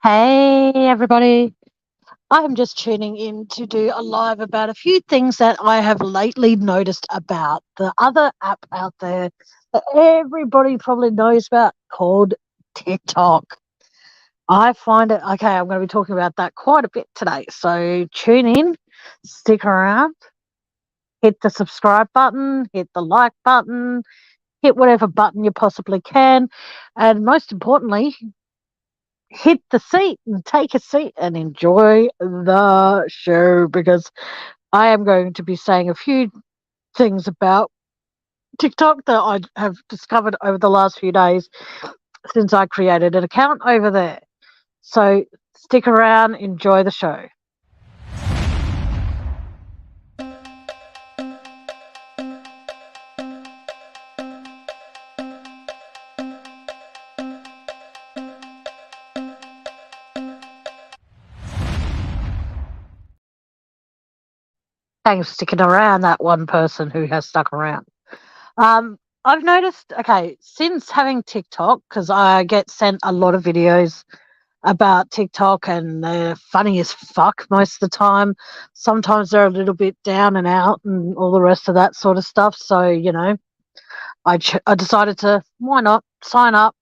Hey everybody, I'm just tuning in to do a live about a few things that I have lately noticed about the other app out there that everybody probably knows about called TikTok. I find it okay, I'm going to be talking about that quite a bit today. So tune in, stick around, hit the subscribe button, hit the like button, hit whatever button you possibly can, and most importantly, hit the seat and take a seat and enjoy the show because I am going to be saying a few things about TikTok that I have discovered over the last few days since I created an account over there. So stick around, enjoy the show. Thanks for sticking around, that one person who has stuck around. I've noticed, okay, since having TikTok, because I get sent a lot of videos about TikTok and they're funny as fuck most of the time. Sometimes they're a little bit down and out and all the rest of that sort of stuff. So, I decided to, why not, sign up,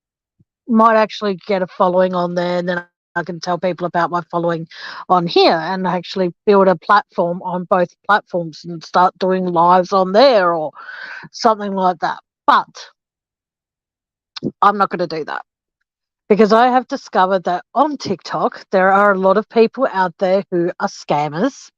might actually get a following on there, and then I can tell people about my following on here and actually build a platform on both platforms and start doing lives on there or something like that. But I'm not going to do that because I have discovered that on TikTok, there are a lot of people out there who are scammers,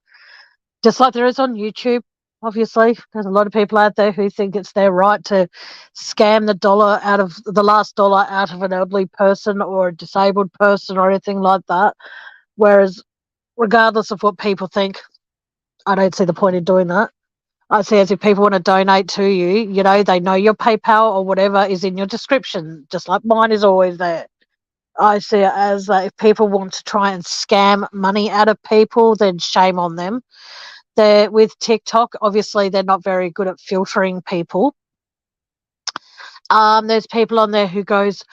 just like there is on YouTube. Obviously, there's a lot of people out there who think it's their right to scam the last dollar out of an elderly person or a disabled person or anything like that. Whereas, regardless of what people think, I don't see the point in doing that. I see as if people want to donate to you, they know your PayPal or whatever is in your description, just like mine is always there. I see it as that if people want to try and scam money out of people, then shame on them. They're with TikTok, obviously they're not very good at filtering people. There's people on there who goes,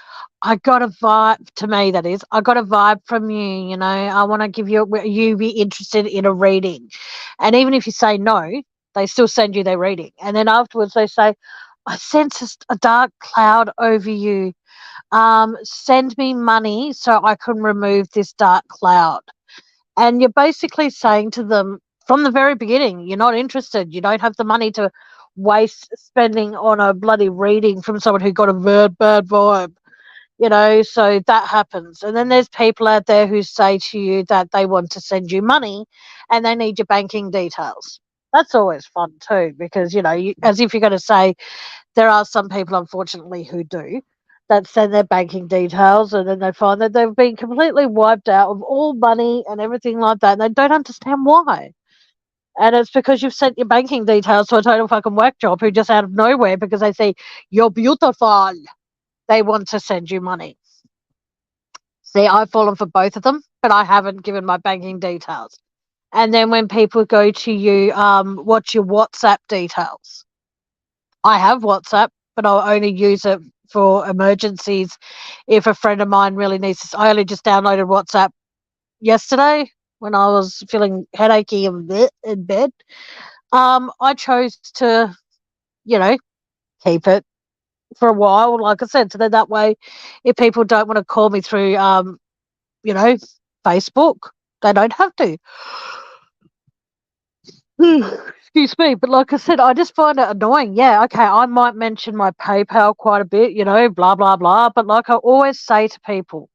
I got a vibe, to me that is, I got a vibe from you, I want to give you be interested in a reading. And even if you say no, they still send you their reading. And then afterwards they say, I sense a dark cloud over you. Send me money so I can remove this dark cloud. And you're basically saying to them from the very beginning, you're not interested. You don't have the money to waste spending on a bloody reading from someone who got a very bad vibe. So that happens. And then there's people out there who say to you that they want to send you money and they need your banking details. That's always fun too, because, as if you're going to say, there are some people, unfortunately, who do that send their banking details and then they find that they've been completely wiped out of all money and everything like that. And they don't understand why. And it's because you've sent your banking details to a total fucking whack job who just out of nowhere, because they say, you're beautiful, they want to send you money. See, I've fallen for both of them, but I haven't given my banking details. And then when people go to you, what's your WhatsApp details? I have WhatsApp, but I'll only use it for emergencies if a friend of mine really needs this. I only just downloaded WhatsApp yesterday when I was feeling headachy in bed. I chose to, you know, keep it for a while, like I said, so that way, if people don't want to call me through, you know, Facebook, they don't have to. Excuse me, but like I said, I just find it annoying. Yeah, okay, I might mention my PayPal quite a bit, blah, blah, blah. But like I always say to people,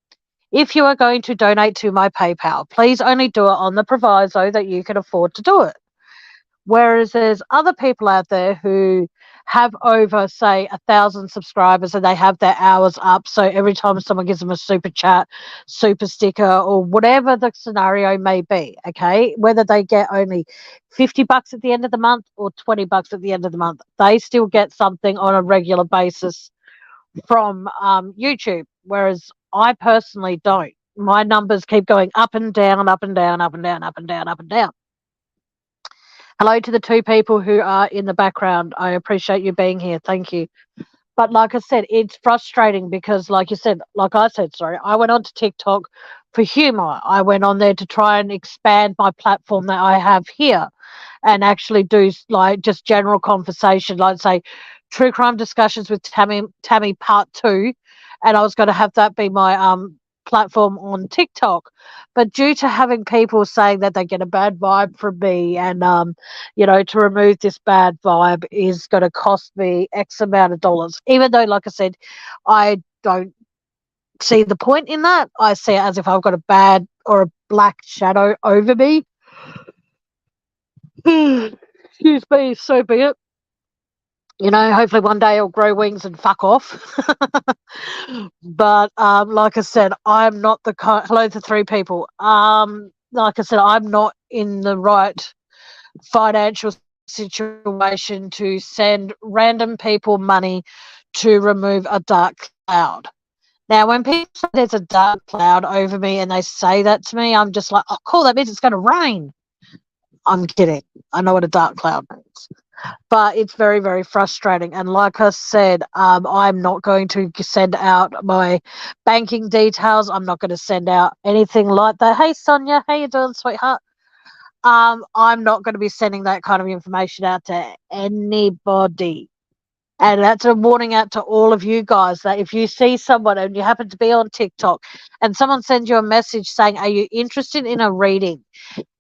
if you are going to donate to my PayPal, please only do it on the proviso that you can afford to do it. Whereas there's other people out there who have over, say, 1,000 subscribers and they have their hours up. So every time someone gives them a super chat, super sticker, or whatever the scenario may be, okay, whether they get only $50 at the end of the month or $20 at the end of the month, they still get something on a regular basis from YouTube. Whereas I personally don't. My numbers keep going up and down, up and down, up and down, up and down, up and down. Hello to the two people who are in the background. I appreciate you being here. Thank you. But like I said, it's frustrating because, like you said, like I said, sorry, I went onto TikTok for humor. I went on there to try and expand my platform that I have here and actually do like just general conversation, like say true crime discussions with Tammy part 2, and I was going to have that be my platform on TikTok. But due to having people saying that they get a bad vibe from me, and to remove this bad vibe is going to cost me X amount of dollars, even though, like I said, I don't see the point in that. I see it as if I've got a bad or a black shadow over me. Excuse me, so be it. Hopefully one day I'll grow wings and fuck off. But like I said, I'm not the kind. Hello to 3 people. Like I said, I'm not in the right financial situation to send random people money to remove a dark cloud. Now, when people say there's a dark cloud over me and they say that to me, I'm just like, oh, cool, that means it's going to rain. I'm kidding. I know what a dark cloud means. But it's very, very frustrating. And like I said, I'm not going to send out my banking details. I'm not going to send out anything like that. Hey, Sonia, how you doing, sweetheart? I'm not going to be sending that kind of information out to anybody. And that's a warning out to all of you guys that if you see someone and you happen to be on TikTok and someone sends you a message saying, are you interested in a reading?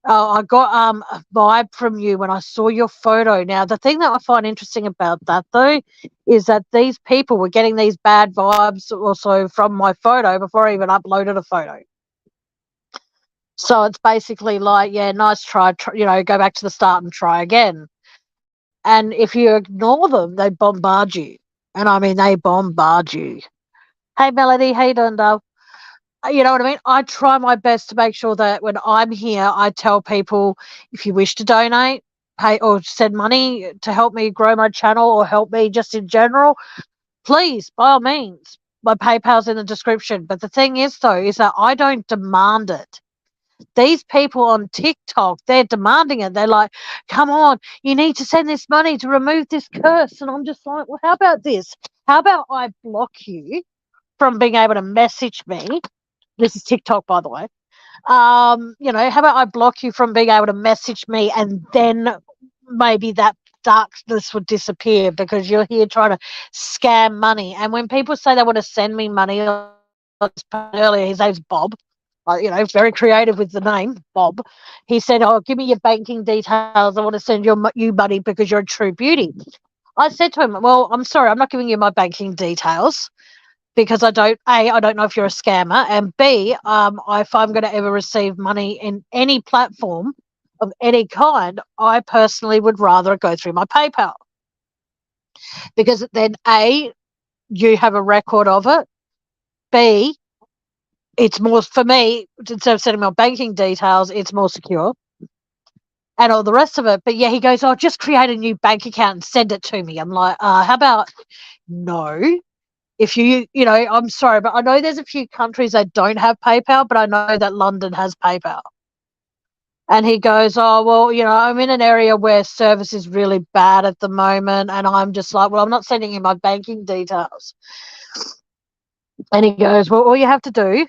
Oh, I got a vibe from you when I saw your photo. Now, the thing that I find interesting about that, though, is that these people were getting these bad vibes also from my photo before I even uploaded a photo. So it's basically like, yeah, nice try, go back to the start and try again. And if you ignore them, they bombard you. And I mean, they bombard you. Hey, Melody, how you doing, Dove? You know what I mean? I try my best to make sure that when I'm here, I tell people if you wish to donate, pay or send money to help me grow my channel or help me just in general, please, by all means. My PayPal's in the description. But the thing is, though, is that I don't demand it. These people on TikTok, they're demanding it. They're like, come on, you need to send this money to remove this curse. And I'm just like, well, how about this? How about I block you from being able to message me? This is TikTok, by the way. How about I block you from being able to message me, and then maybe that darkness would disappear because you're here trying to scam money. And when people say they want to send me money, earlier, his name's Bob. Very creative with the name, Bob. He said, oh, give me your banking details. I want to send you money because you're a true beauty. I said to him, well, I'm sorry, I'm not giving you my banking details because I don't know if you're a scammer, and B, if I'm going to ever receive money in any platform of any kind, I personally would rather go through my PayPal because then A, you have a record of it. B, it's more, for me, instead of sending my banking details, it's more secure and all the rest of it. But yeah, he goes, oh, just create a new bank account and send it to me. I'm like, how about no? If I'm sorry, but I know there's a few countries that don't have PayPal, but I know that London has PayPal. And he goes, oh, well, I'm in an area where service is really bad at the moment. And I'm just like, well, I'm not sending you my banking details. And he goes, well, all you have to do,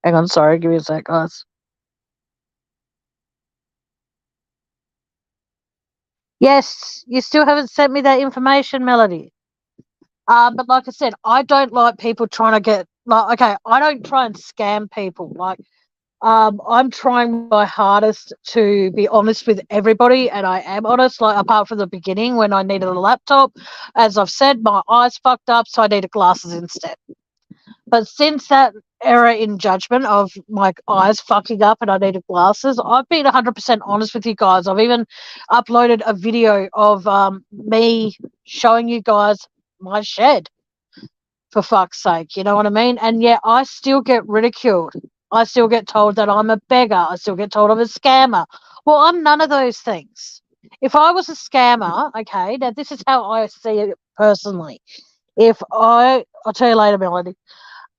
hang on, sorry, give me a sec, guys. Yes, you still haven't sent me that information, Melody. But like I said, I don't like people trying to get, like, okay, I don't try and scam people. Like, I'm trying my hardest to be honest with everybody, and I am honest, like, apart from the beginning when I needed a laptop. As I've said, my eyes fucked up, so I needed glasses instead. But since that error in judgment of my eyes fucking up and I needed glasses, I've been 100% honest with you guys. I've even uploaded a video of me showing you guys my shed, for fuck's sake, you know what I mean? And yet I still get ridiculed. I still get told that I'm a beggar. I still get told I'm a scammer. Well, I'm none of those things. If I was a scammer, okay, now this is how I see it personally. I'll tell you later, Melody.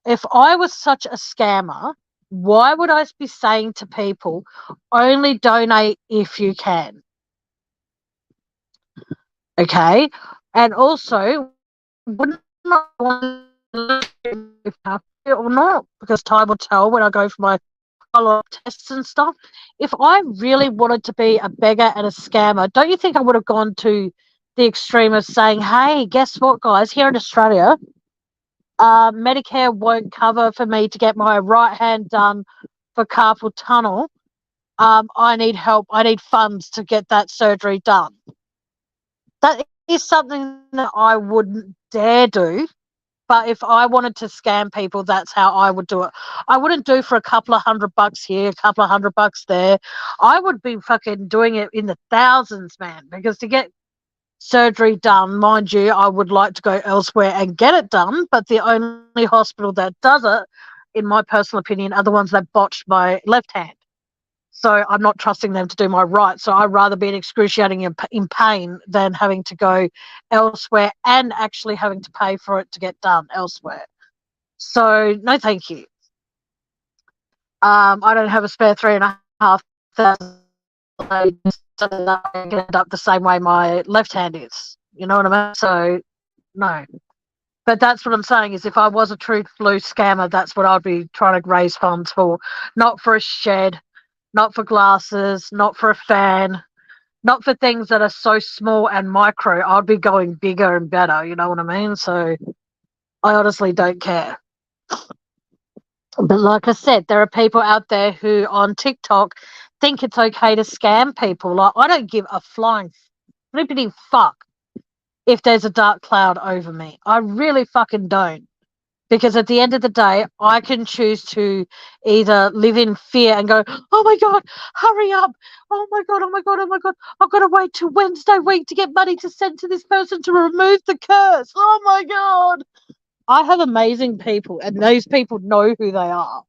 If I was such a scammer, why would I be saying to people, only donate if you can? Okay. And also, wouldn't I want to if happy or not? Because time will tell when I go for my follow-up tests and stuff. If I really wanted to be a beggar and a scammer, don't you think I would have gone to the extreme of saying, hey, guess what, guys, here in Australia, Medicare won't cover for me to get my right hand done for carpal tunnel. I need help. I need funds to get that surgery done. That is something that I wouldn't dare do. But if I wanted to scam people, that's how I would do it. I wouldn't do for a couple of $100 here, a couple of $100 there. I would be fucking doing it in the thousands, man, because to get surgery done, mind you, I would like to go elsewhere and get it done. But the only hospital that does it, in my personal opinion, are the ones that botched my left hand. So I'm not trusting them to do my right. So I'd rather be in excruciating in pain than having to go elsewhere and actually having to pay for it to get done elsewhere. So no, thank you. I don't have a spare $3,500. Going to end up the same way my left hand is. You know what I mean? So no. But that's what I'm saying is if I was a true blue scammer, that's what I'd be trying to raise funds for. Not for a shed, not for glasses, not for a fan, not for things that are so small and micro. I'd be going bigger and better, you know what I mean? So I honestly don't care. But like I said, there are people out there who on TikTok think it's okay to scam people. Like, I don't give a flying flippity fuck if there's a dark cloud over me. I really fucking don't. Because at the end of the day, I can choose to either live in fear and go, oh my God, hurry up. Oh my God, oh my God, oh my God. I've got to wait till Wednesday week to get money to send to this person to remove the curse. Oh my God. I have amazing people, and those people know who they are.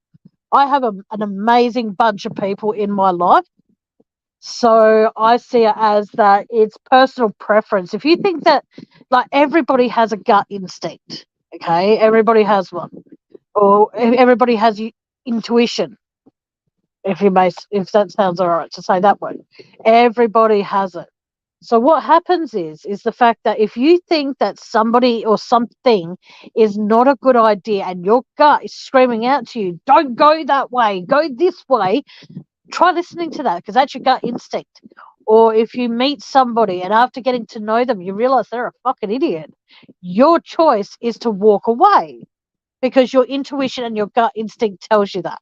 I have an amazing bunch of people in my life. So I see it as that it's personal preference. If you think that, like, everybody has a gut instinct, okay? Everybody has one. Or everybody has intuition, if that sounds all right to say that word. Everybody has it. So what happens is the fact that if you think that somebody or something is not a good idea and your gut is screaming out to you, don't go that way, go this way, try listening to that because that's your gut instinct. Or if you meet somebody and after getting to know them, you realize they're a fucking idiot, your choice is to walk away because your intuition and your gut instinct tells you that.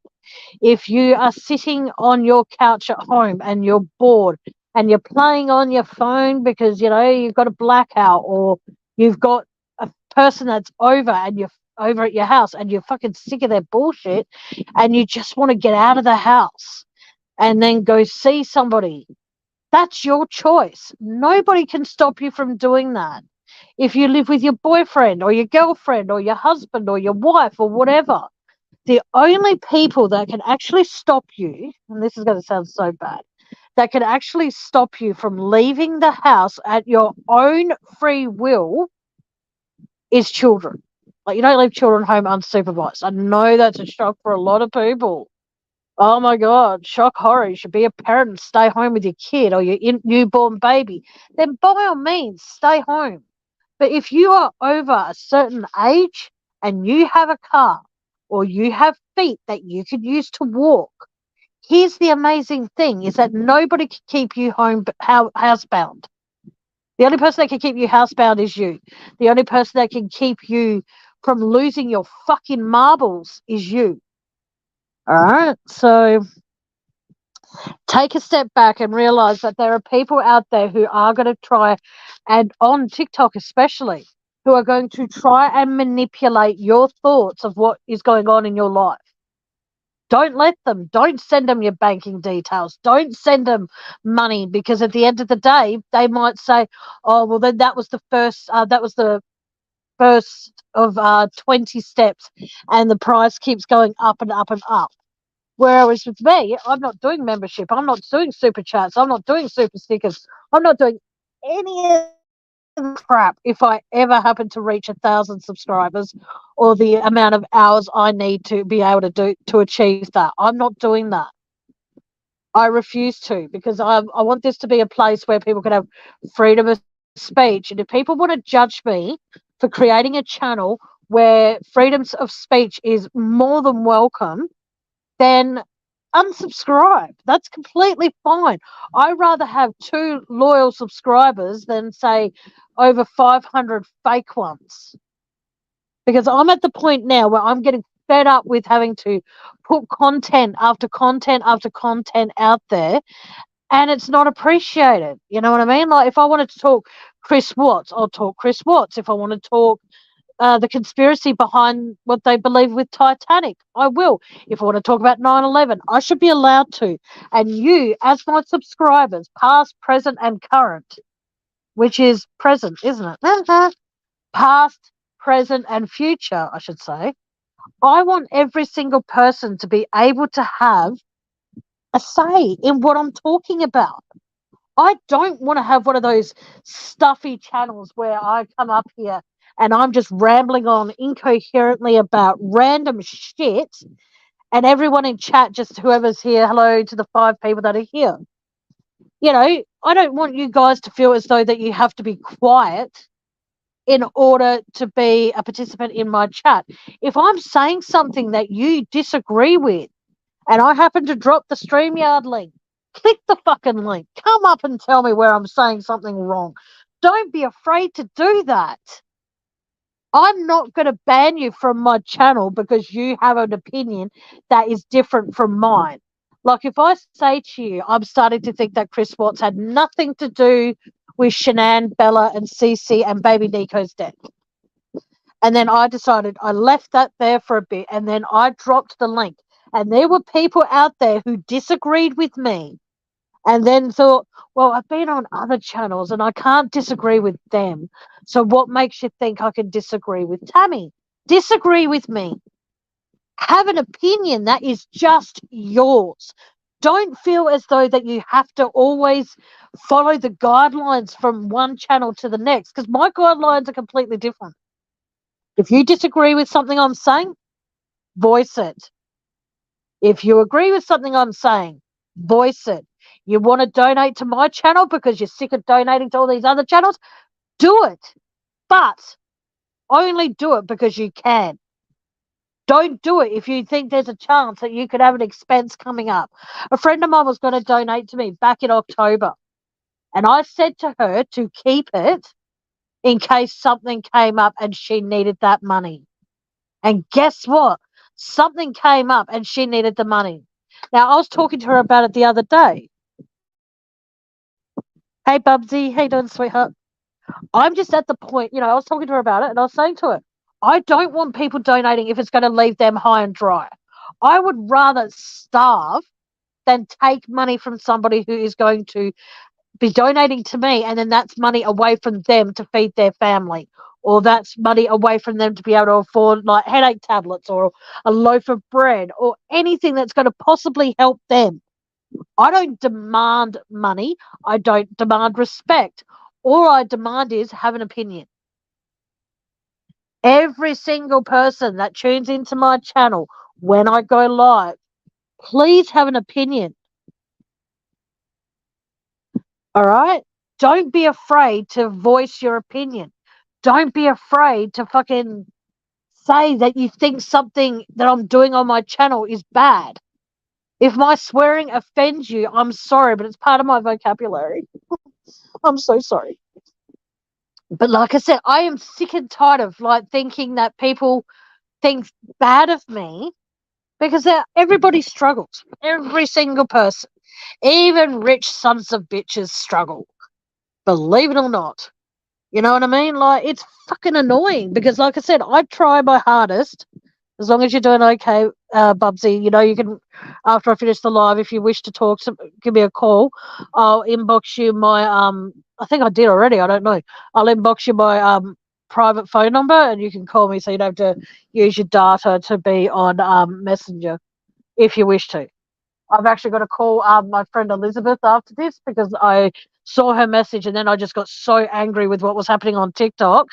If you are sitting on your couch at home and you're bored and you're playing on your phone because, you know, you've got a blackout or you've got a person that's over and you're over at your house and you're fucking sick of their bullshit and you just want to get out of the house and then go see somebody, that's your choice. Nobody can stop you from doing that. If you live with your boyfriend or your girlfriend or your husband or your wife or whatever, the only people that can actually stop you, and this is going to sound so bad, that can actually stop you from leaving the house at your own free will is children. Like, you don't leave children home unsupervised. I know that's a shock for a lot of people. Oh my God, shock horror. You should be a parent and stay home with your kid or your newborn baby. Then by all means, stay home. But if you are over a certain age and you have a car or you have feet that you could use to walk, here's the amazing thing is that nobody can keep you home housebound. The only person that can keep you housebound is you. The only person that can keep you from losing your fucking marbles is you. All right, so take a step back and realize that there are people out there who are going to try, and on TikTok especially, who are going to try and manipulate your thoughts of what is going on in your life. Don't let them. Don't send them your banking details. Don't send them money because at the end of the day, they might say, "Oh, well, then that was the first. That was the first of 20 steps, and the price keeps going up and up and up." Whereas with me, I'm not doing membership. I'm not doing super chats. I'm not doing super stickers. I'm not doing any of the crap if I ever happen to reach 1,000 subscribers or the amount of hours I need to be able to achieve that. I'm not doing that. I refuse to because I want this to be a place where people can have freedom of speech, and if people want to judge me for creating a channel where freedoms of speech is more than welcome, then unsubscribe. That's completely fine. I'd rather have 2 loyal subscribers than, say, over 500 fake ones. Because I'm at the point now where I'm getting fed up with having to put content after content after content out there, and it's not appreciated. You know what I mean? Like, if I wanted to talk Chris Watts, I'll talk Chris Watts. If I want to talk the conspiracy behind what they believe with Titanic, I will. If I want to talk about 9/11, I should be allowed to. And you, as my subscribers, past, present, and current, which is present, isn't it? Past, present, and future, I should say. I want every single person to be able to have a say in what I'm talking about. I don't want to have one of those stuffy channels where I come up here and I'm just rambling on incoherently about random shit, and everyone in chat, just whoever's here, hello to the 5 people that are here. You know, I don't want you guys to feel as though that you have to be quiet in order to be a participant in my chat. If I'm saying something that you disagree with and I happen to drop the StreamYard link, click the fucking link. Come up and tell me where I'm saying something wrong. Don't be afraid to do that. I'm not going to ban you from my channel because you have an opinion that is different from mine. Like, if I say to you, I'm starting to think that Chris Watts had nothing to do with Shanann, Bella, and Cece and baby Nico's death. And then I decided I left that there for a bit, and then I dropped the link. And there were people out there who disagreed with me and then thought, well, I've been on other channels and I can't disagree with them. So what makes you think I can disagree with Tammy? Disagree with me. Have an opinion that is just yours. Don't feel as though that you have to always follow the guidelines from one channel to the next, because my guidelines are completely different. If you disagree with something I'm saying, voice it. If you agree with something I'm saying, voice it. You want to donate to my channel because you're sick of donating to all these other channels, do it. But only do it because you can. Don't do it if you think there's a chance that you could have an expense coming up. A friend of mine was going to donate to me back in October, and I said to her to keep it in case something came up and she needed that money. And guess what? Something came up and she needed the money. Now, I was talking to her about it the other day. Hey, Bubsy, how you doing, sweetheart? I'm just at the point, I was talking to her about it, and I was saying to her, I don't want people donating if it's going to leave them high and dry. I would rather starve than take money from somebody who is going to be donating to me, and then that's money away from them to feed their family, or that's money away from them to be able to afford like headache tablets or a loaf of bread or anything that's going to possibly help them. I don't demand money. I don't demand respect. All I demand is have an opinion. Every single person that tunes into my channel when I go live, please have an opinion. All right? Don't be afraid to voice your opinion. Don't be afraid to fucking say that you think something that I'm doing on my channel is bad. If my swearing offends you, I'm sorry, but it's part of my vocabulary. I'm so sorry. But like I said, I am sick and tired of thinking that people think bad of me, because everybody struggles. Every single person. Even rich sons of bitches struggle. Believe it or not. You know what I mean? It's fucking annoying because, like I said, I try my hardest. As long as you're doing okay, Bubsy, you can, after I finish the live, if you wish to talk, give me a call. I'll inbox you my, I think I did already, I don't know. I'll inbox you my private phone number and you can call me, so you don't have to use your data to be on Messenger if you wish to. I've actually got to call my friend Elizabeth after this because I saw her message and then I just got so angry with what was happening on TikTok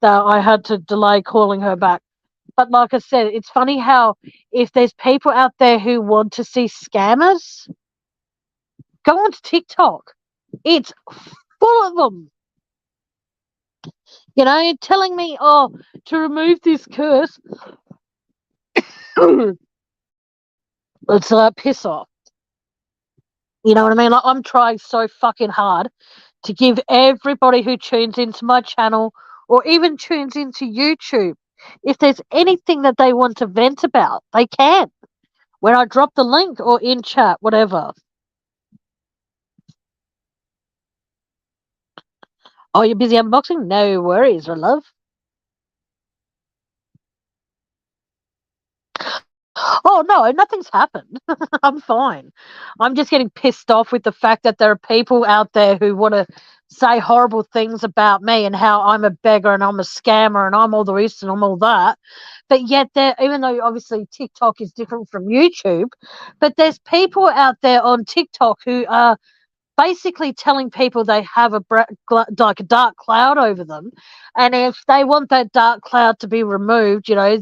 that I had to delay calling her back. But like I said, it's funny how if there's people out there who want to see scammers, go on to TikTok. It's full of them. You know, telling me, oh, to remove this curse, it's piss off. You know what I mean? Like, I'm trying so fucking hard to give everybody who tunes into my channel or even tunes into YouTube, if there's anything that they want to vent about, they can. When I drop the link or in chat, whatever. Oh, you're busy unboxing? No worries, my love. Oh, no, nothing's happened. I'm fine. I'm just getting pissed off with the fact that there are people out there who want to say horrible things about me and how I'm a beggar and I'm a scammer and I'm all the rest and I'm all that. But yet, there, even though obviously TikTok is different from YouTube, but there's people out there on TikTok who are basically telling people they have like a dark cloud over them, and if they want that dark cloud to be removed, you know,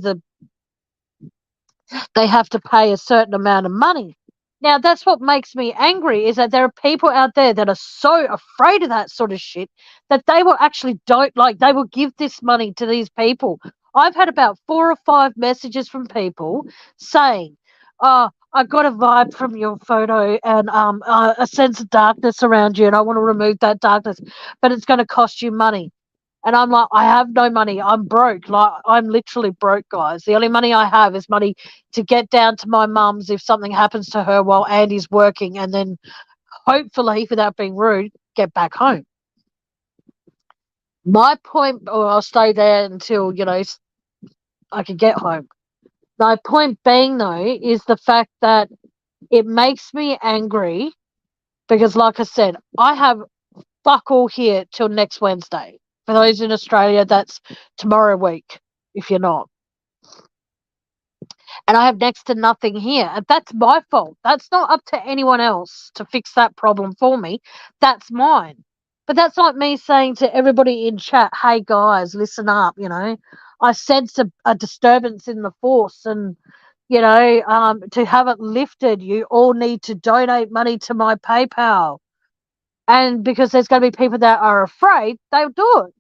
they have to pay a certain amount of money. Now, that's what makes me angry, is that there are people out there that are so afraid of that sort of shit that they will actually they will give this money to these people. I've had about 4 or 5 messages from people saying, oh, I got a vibe from your photo and a sense of darkness around you, and I want to remove that darkness, but it's going to cost you money. And I'm like, I have no money. I'm broke. Like, I'm literally broke, guys. The only money I have is money to get down to my mum's if something happens to her while Andy's working, and then hopefully, without being rude, get back home. My point, or I'll stay there until, you know, I can get home. My point being, though, is the fact that it makes me angry because, like I said, I have fuck all here till next Wednesday. For those in Australia, that's tomorrow week, if you're not. And I have next to nothing here. And that's my fault. That's not up to anyone else to fix that problem for me. That's mine. But that's like me saying to everybody in chat, hey guys, listen up, you know. I sense a disturbance in the force, and you know, to have it lifted, you all need to donate money to my PayPal. And because there's going to be people that are afraid, they'll do it.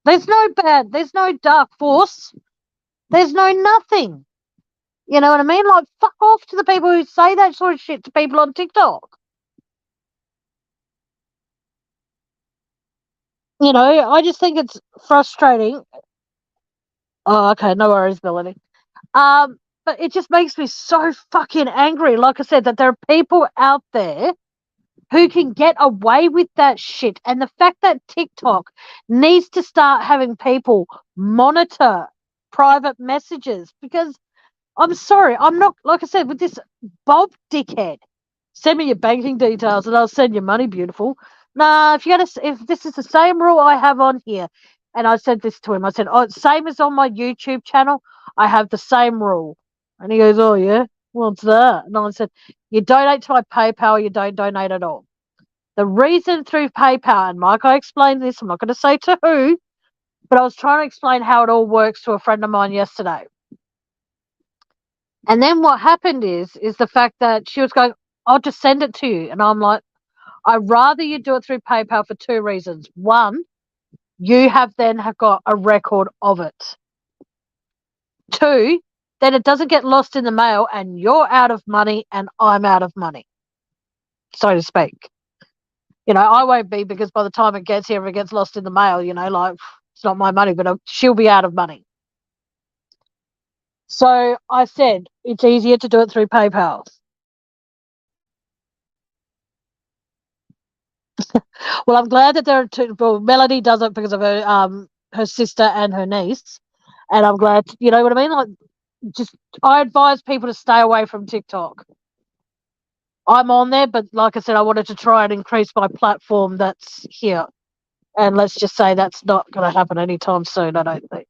There's no dark force. There's no nothing. You know what I mean? Like, fuck off to the people who say that sort of shit to people on TikTok. You know, I just think it's frustrating. Oh, okay, no worries, Melanie. But it just makes me so fucking angry. Like I said, that there are people out there who can get away with that shit. And the fact that TikTok needs to start having people monitor private messages, because I'm sorry, I'm not, like I said, with this Bob dickhead. Send me your banking details and I'll send you money, beautiful. Nah, if this is the same rule I have on here, and I said this to him, I said, oh, it's same as on my YouTube channel. I have the same rule. And he goes, oh yeah, what's that? And I said, you donate to my PayPal, you don't donate at all. The reason through PayPal, and Mike, I explained this, I'm not going to say to who, but I was trying to explain how it all works to a friend of mine yesterday. And then what happened is the fact that she was going, I'll just send it to you. And I'm like, I'd rather you do it through PayPal for 2 reasons. One, you have got a record of it. 2, then it doesn't get lost in the mail and you're out of money and I'm out of money, so to speak. You know, I won't be, because by the time it gets here, if it gets lost in the mail, you know, like, it's not my money, but she'll be out of money. So I said, it's easier to do it through PayPal. Well, I'm glad that there are two. Well, Melody does it because of her sister and her niece, and I'm glad. You know what I mean? Like, just I advise people to stay away from TikTok. I'm on there, but like I said, I wanted to try and increase my platform that's here, and let's just say that's not going to happen anytime soon. I don't think.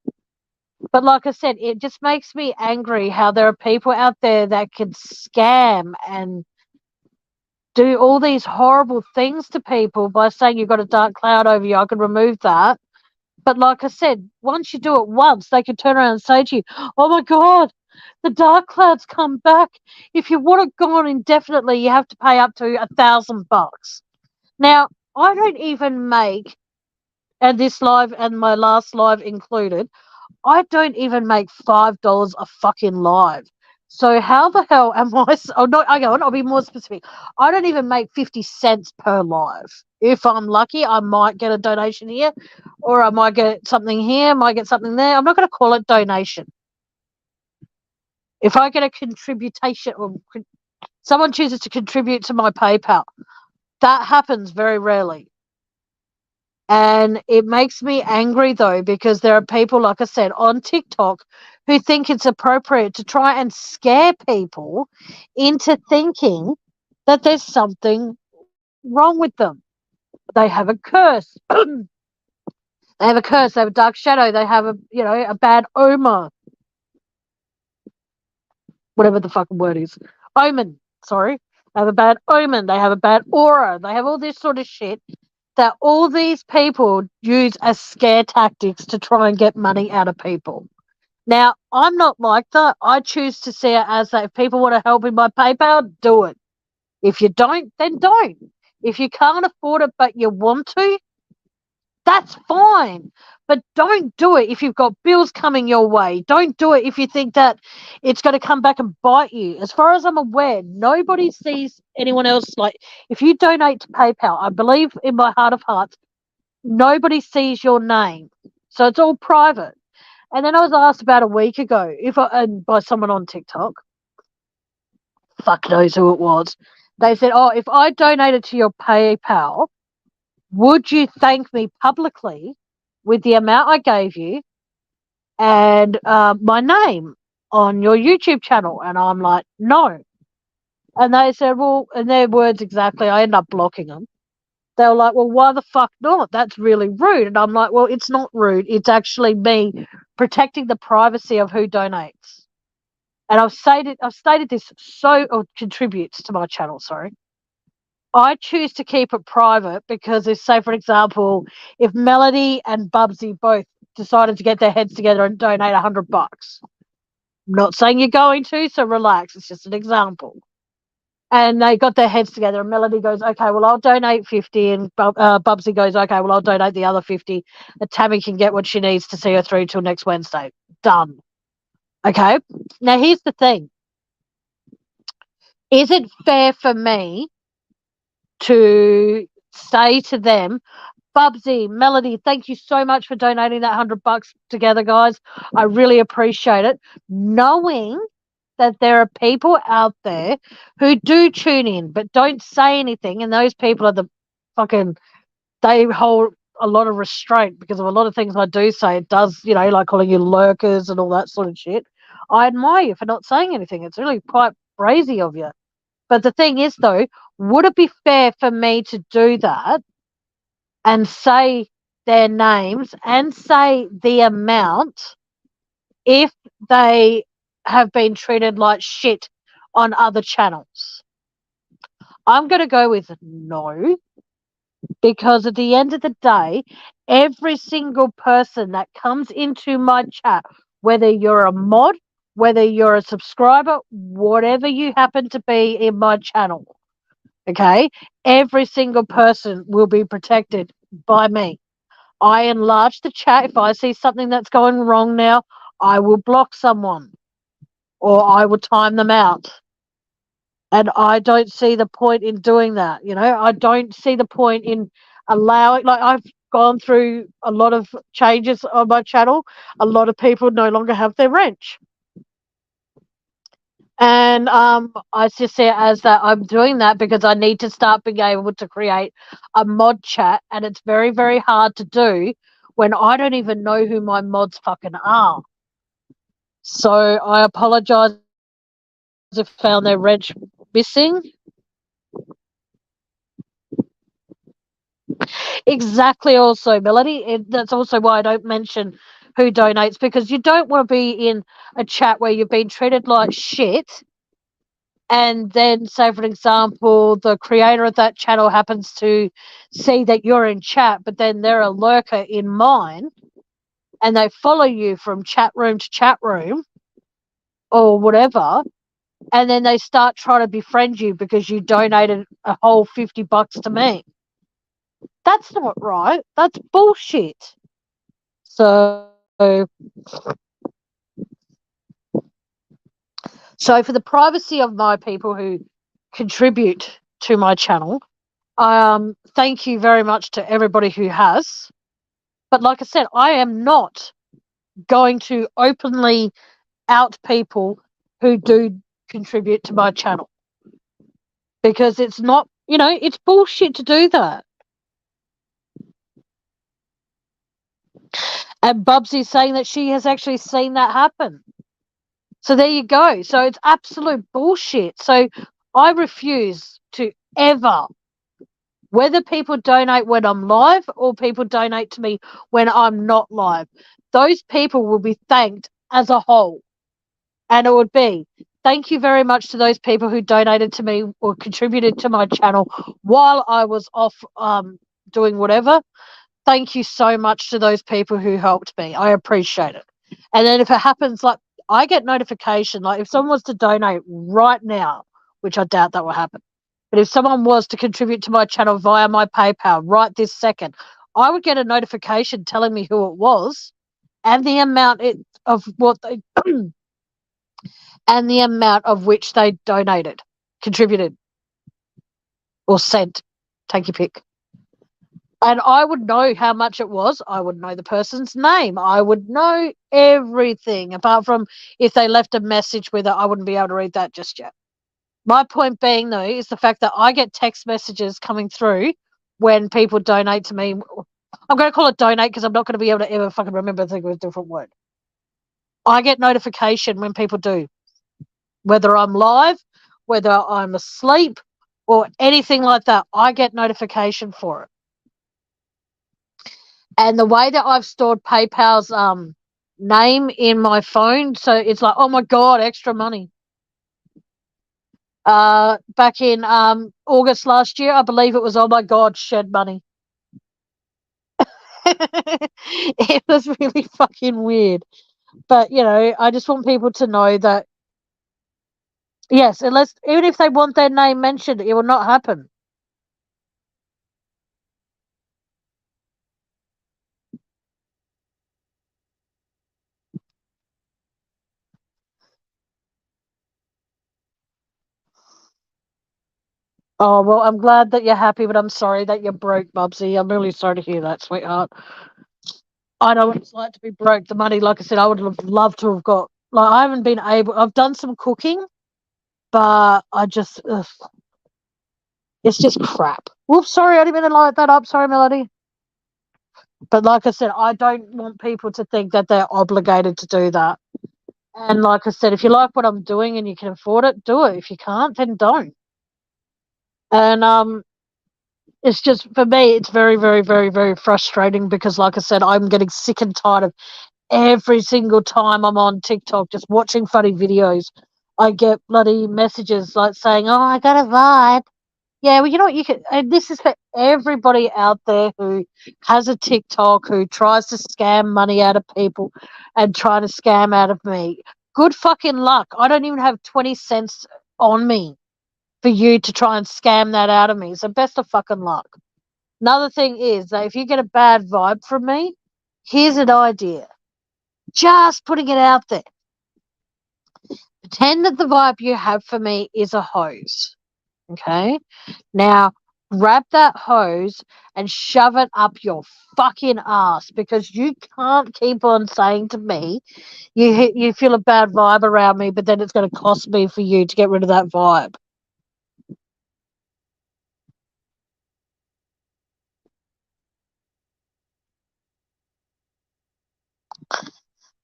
But like I said, it just makes me angry how there are people out there that can scam and do all these horrible things to people by saying you've got a dark cloud over you. I can remove that. But like I said, once you do it once, they can turn around and say to you, oh my God, the dark cloud's come back. If you want it gone indefinitely, you have to pay up to $1,000. Now, I don't even make and this live and my last live included, I don't even make $5 a fucking live. So how the hell am I? Oh no, I go on. I'll be more specific. I don't even make 50 cents per live. If I'm lucky, I might get a donation here, or I might get something here, might get something there. I'm not going to call it donation. If I get a contribution, or someone chooses to contribute to my PayPal, that happens very rarely. And it makes me angry though, because there are people, like I said, on TikTok who think it's appropriate to try and scare people into thinking that there's something wrong with them. They have a curse. They have a curse. They have a dark shadow. They have a bad omen. Whatever the fucking word is. Omen. Sorry. They have a bad omen. They have a bad aura. They have all this sort of shit that all these people use as scare tactics to try and get money out of people. Now, I'm not like that. I choose to see it as that if people want to help in my PayPal, do it. If you don't, then don't. If you can't afford it but you want to, that's fine. But don't do it if you've got bills coming your way. Don't do it if you think that it's going to come back and bite you. As far as I'm aware, nobody sees anyone else. Like, if you donate to PayPal, I believe in my heart of hearts, nobody sees your name. So it's all private. And then I was asked about a week ago by someone on TikTok, fuck knows who it was. They said, oh, if I donated to your PayPal, would you thank me publicly with the amount I gave you and my name on your YouTube channel? And I'm like, no. And they said, well, in their words exactly, I ended up blocking them. They were like, well, why the fuck not? That's really rude. And I'm like, well, it's not rude. It's actually me protecting the privacy of who donates. And I've stated this or contributes to my channel, sorry. I choose to keep it private because if, say, for example, if Melody and Bubsy both decided to get their heads together and donate $100, I'm not saying you're going to, so relax. It's just an example. And they got their heads together and Melody goes, okay, well, I'll donate 50. And Bubsy goes, okay, well, I'll donate the other 50. And Tammy can get what she needs to see her through till next Wednesday. Done. Okay. Now, here's the thing. Is it fair for me to say to them, Bubsy, Melody, thank you so much for donating that $100 together, guys. I really appreciate it. Knowing that there are people out there who do tune in but don't say anything, and those people are they hold a lot of restraint because of a lot of things I do say. It does, like calling you lurkers and all that sort of shit. I admire you for not saying anything. It's really quite brazy of you. But the thing is, though, would it be fair for me to do that and say their names and say the amount if they have been treated like shit on other channels? I'm going to go with no, because at the end of the day, every single person that comes into my chat, whether you're a mod, whether you're a subscriber, whatever you happen to be in my channel, okay, every single person will be protected by me. I enlarge the chat. If I see something that's going wrong now, I will block someone or I will time them out. And I don't see the point in doing that. I don't see the point in allowing, like, I've gone through a lot of changes on my channel. A lot of people no longer have their wrench. And I just see it as that I'm doing that because I need to start being able to create a mod chat. And it's very, very hard to do when I don't even know who my mods fucking are. So I apologize if I found their wrench missing. Exactly. Also, Melody, that's also why I don't mention who donates, because you don't want to be in a chat where you've been treated like shit, and then, say, for example, the creator of that channel happens to see that you're in chat, but then they're a lurker in mine, and they follow you from chat room to chat room or whatever, and then they start trying to befriend you because you donated a whole $50 to me. That's not right. That's bullshit. So, so for the privacy of my people who contribute to my channel, thank you very much to everybody who has. But like I said, I am not going to openly out people who do contribute to my channel because it's not, it's bullshit to do that. And Bubsy's saying that she has actually seen that happen. So there you go. So it's absolute bullshit. So I refuse to ever, whether people donate when I'm live or people donate to me when I'm not live, those people will be thanked as a whole. And it would be, thank you very much to those people who donated to me or contributed to my channel while I was off doing whatever. Thank you so much to those people who helped me. I appreciate it. And then if it happens, like I get notification, like if someone was to donate right now, which I doubt that will happen, but if someone was to contribute to my channel via my PayPal right this second, I would get a notification telling me who it was and the amount of what they and the amount of which they donated, contributed, or sent. Take your pick. And I would know how much it was. I would know the person's name. I would know everything, apart from if they left a message with it, I wouldn't be able to read that just yet. My point being, though, is the fact that I get text messages coming through when people donate to me. I'm going to call it donate because I'm not going to be able to ever fucking remember. I think it was a different word. I get notification when people do, whether I'm live, whether I'm asleep, or anything like that. I get notification for it. And the way that I've stored PayPal's name in my phone, so it's like, oh my God, extra money. Back in August last year, I believe it was, oh my God, shed money. It was really fucking weird. But, I just want people to know that, yes, even if they want their name mentioned, it will not happen. Oh, well, I'm glad that you're happy, but I'm sorry that you're broke, Bubsy. I'm really sorry to hear that, sweetheart. I know what it's like to be broke. The money, like I said, I would have loved to have got. Like, I haven't been able. I've done some cooking, but I just, it's just crap. Whoops, sorry, I didn't mean to light that up. Sorry, Melody. But like I said, I don't want people to think that they're obligated to do that. And like I said, if you like what I'm doing and you can afford it, do it. If you can't, then don't. And it's just, for me, it's very, very, very, very frustrating because, like I said, I'm getting sick and tired of every single time I'm on TikTok just watching funny videos. I get bloody messages like saying, "Oh, I got a vibe." Yeah, well, you know what? You can, and this is for everybody out there who has a TikTok, who tries to scam money out of people and trying to scam out of me. Good fucking luck. I don't even have 20 cents on me for you to try and scam that out of me. So best of fucking luck. Another thing is that if you get a bad vibe from me, here's an idea. Just putting it out there. Pretend that the vibe you have for me is a hose. Okay? Now, grab that hose and shove it up your fucking ass because you can't keep on saying to me you feel a bad vibe around me, but then it's going to cost me for you to get rid of that vibe.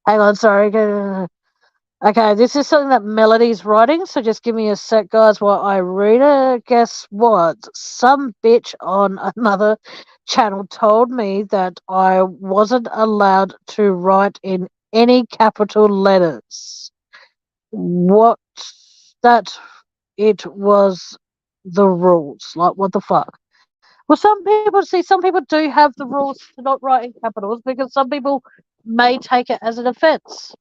Hang on, sorry. Okay, this is something that Melody's writing, so just give me a sec, guys, while I read it. Guess what? Some bitch on another channel told me that I wasn't allowed to write in any capital letters. What? That it was the rules. Like, what the fuck? Well, some people do have the rules to not write in capitals because some people may take it as an offence.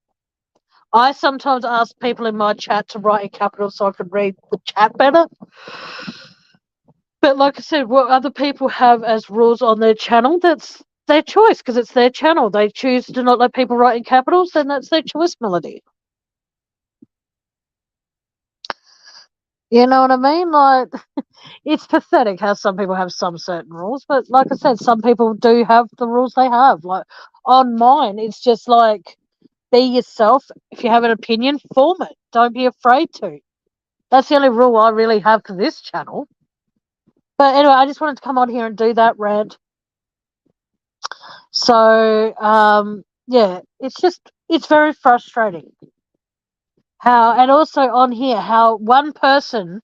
I sometimes ask people in my chat to write in capitals so I can read the chat better. But like I said, what other people have as rules on their channel, that's their choice because it's their channel. They choose to not let people write in capitals, then that's their choice, Melody. You know what I mean? Like, it's pathetic how some people have some certain rules, but like I said, some people do have the rules they have. Like on mine, it's just like be yourself. If you have an opinion, form it. Don't be afraid to. That's the only rule I really have for this channel. But anyway, I just wanted to come on here and do that rant. So, yeah, it's very frustrating how, and also on here, how one person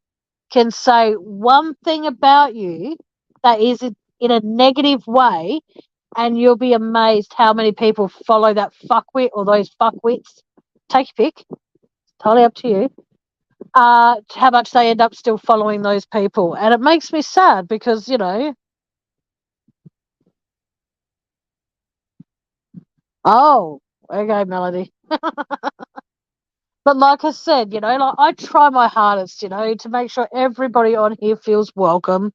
can say one thing about you that is in a negative way, and you'll be amazed how many people follow that fuckwit or those fuckwits. Take your pick. Totally up to you. How much they end up still following those people. And it makes me sad because, you know, oh, okay, Melody. But like I said, you know, like I try my hardest, you know, to make sure everybody on here feels welcome.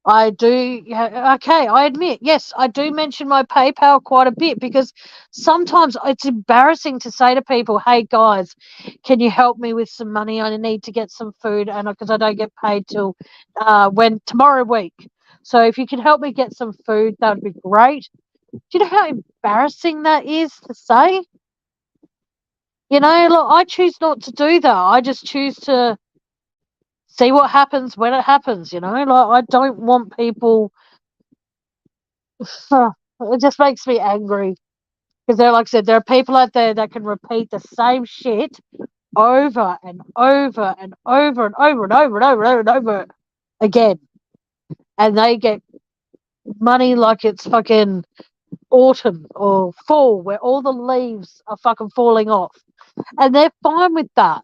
I do, yeah, okay, I admit, yes, I do mention my PayPal quite a bit because sometimes it's embarrassing to say to people, hey guys, can you help me with some money? I need to get some food and because I don't get paid till when tomorrow week. So if you can help me get some food, that would be great. Do you know how embarrassing that is to say? You know, look, I choose not to do that. I just choose to see what happens when it happens, you know? Like, I don't want people. It just makes me angry. Because there, like I said, there are people out there that can repeat the same shit over and over and over and over and over and over and over and over again. And they get money like it's fucking autumn or fall where all the leaves are fucking falling off. And they're fine with that.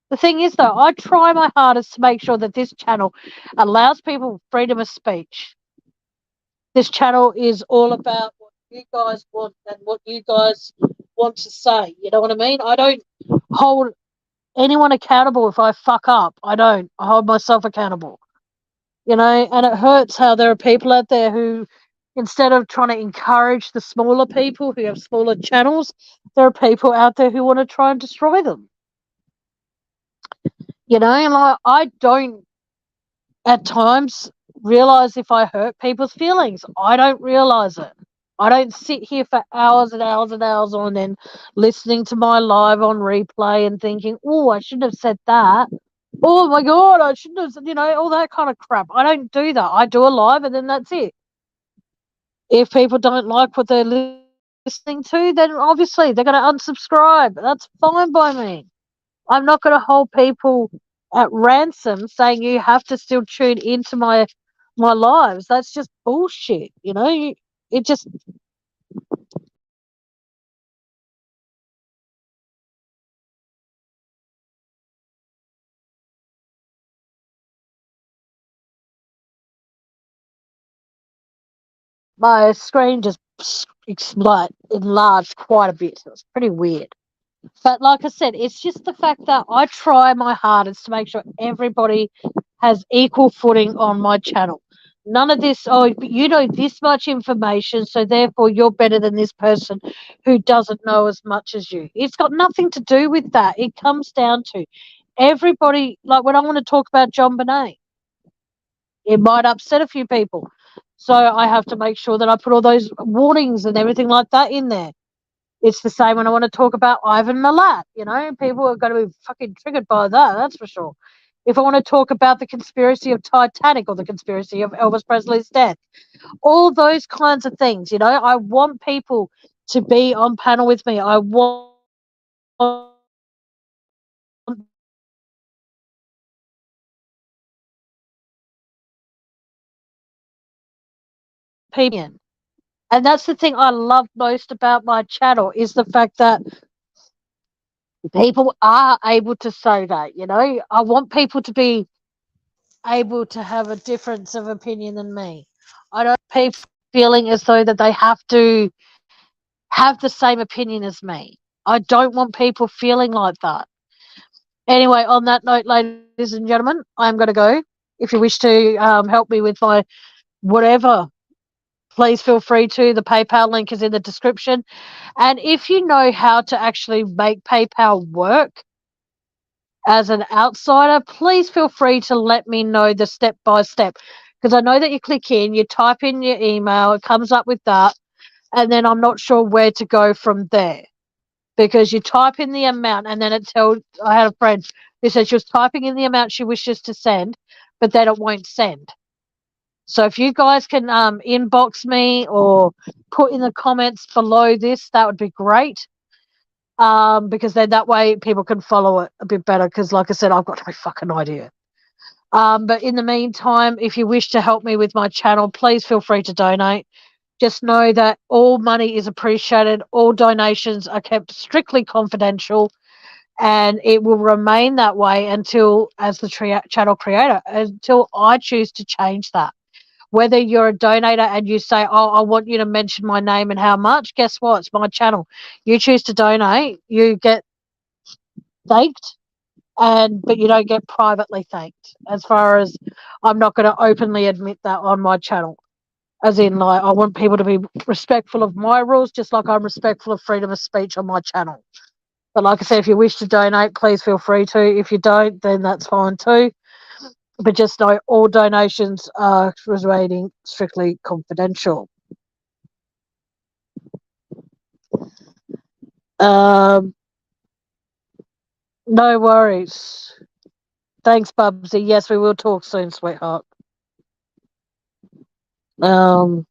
The thing is, though, I try my hardest to make sure that this channel allows people freedom of speech. This channel is all about what you guys want and what you guys want to say. You know what I mean? I don't hold anyone accountable if I fuck up. I don't. I hold myself accountable. You know, and it hurts how there are people out there who, instead of trying to encourage the smaller people who have smaller channels, there are people out there who want to try and destroy them. You know, and I don't at times realize if I hurt people's feelings. I don't realize it. I don't sit here for hours and hours and hours on end listening to my live on replay and thinking, oh, I shouldn't have said that. Oh my God, I shouldn't have, you know, all that kind of crap. I don't do that. I do a live and then that's it. If people don't like what they're listening to, then obviously they're going to unsubscribe. That's fine by me. I'm not going to hold people at ransom saying you have to still tune into my lives. That's just bullshit, you know. It just my screen just enlarged quite a bit. It was pretty weird. But like I said, it's just the fact that I try my hardest to make sure everybody has equal footing on my channel. None of this, oh, you know this much information, so therefore you're better than this person who doesn't know as much as you. It's got nothing to do with that. It comes down to everybody, like when I want to talk about JonBenét, it might upset a few people. So I have to make sure that I put all those warnings and everything like that in there. It's the same when I want to talk about Ivan Milat. You know, people are going to be fucking triggered by that, that's for sure. If I want to talk about the conspiracy of Titanic or the conspiracy of Elvis Presley's death, all those kinds of things, you know, I want people to be on panel with me. I want people. And that's the thing I love most about my channel is the fact that people are able to say that, you know. I want people to be able to have a difference of opinion than me. I don't want people feeling as though that they have to have the same opinion as me. I don't want people feeling like that. Anyway, on that note, ladies and gentlemen, I'm going to go. If you wish to help me with my whatever, please feel free to. The PayPal link is in the description. And if you know how to actually make PayPal work as an outsider, please feel free to let me know the step by step. Because I know that you click in, you type in your email, it comes up with that, and then I'm not sure where to go from there. Because you type in the amount and then it tells. I had a friend who said she was typing in the amount she wishes to send, but then it won't send. So if you guys can inbox me or put in the comments below this, that would be great. Because then that way people can follow it a bit better. Because like I said, I've got no fucking idea. But in the meantime, if you wish to help me with my channel, please feel free to donate. Just know that all money is appreciated. All donations are kept strictly confidential, and it will remain that way until, as the channel creator, until I choose to change that. Whether you're a donator and you say, oh, I want you to mention my name and how much, guess what? It's my channel. You choose to donate, you get thanked, but you don't get privately thanked. As far as I'm not going to openly admit that on my channel. As in, like, I want people to be respectful of my rules, just like I'm respectful of freedom of speech on my channel. But like I said, if you wish to donate, please feel free to. If you don't, then that's fine too. But just know all donations are remaining strictly confidential. No worries. Thanks, Bubsy. Yes, we will talk soon, sweetheart. I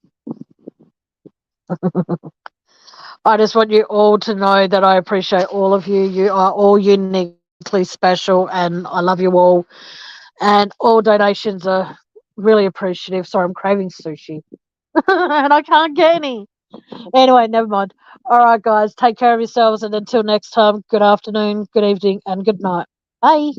just want you all to know that I appreciate all of you. You are all uniquely special, and I love you all. And all donations are really appreciative. Sorry, I'm craving sushi. And I can't get any. Anyway, never mind. All right, guys, take care of yourselves. And until next time, good afternoon, good evening, and good night. Bye.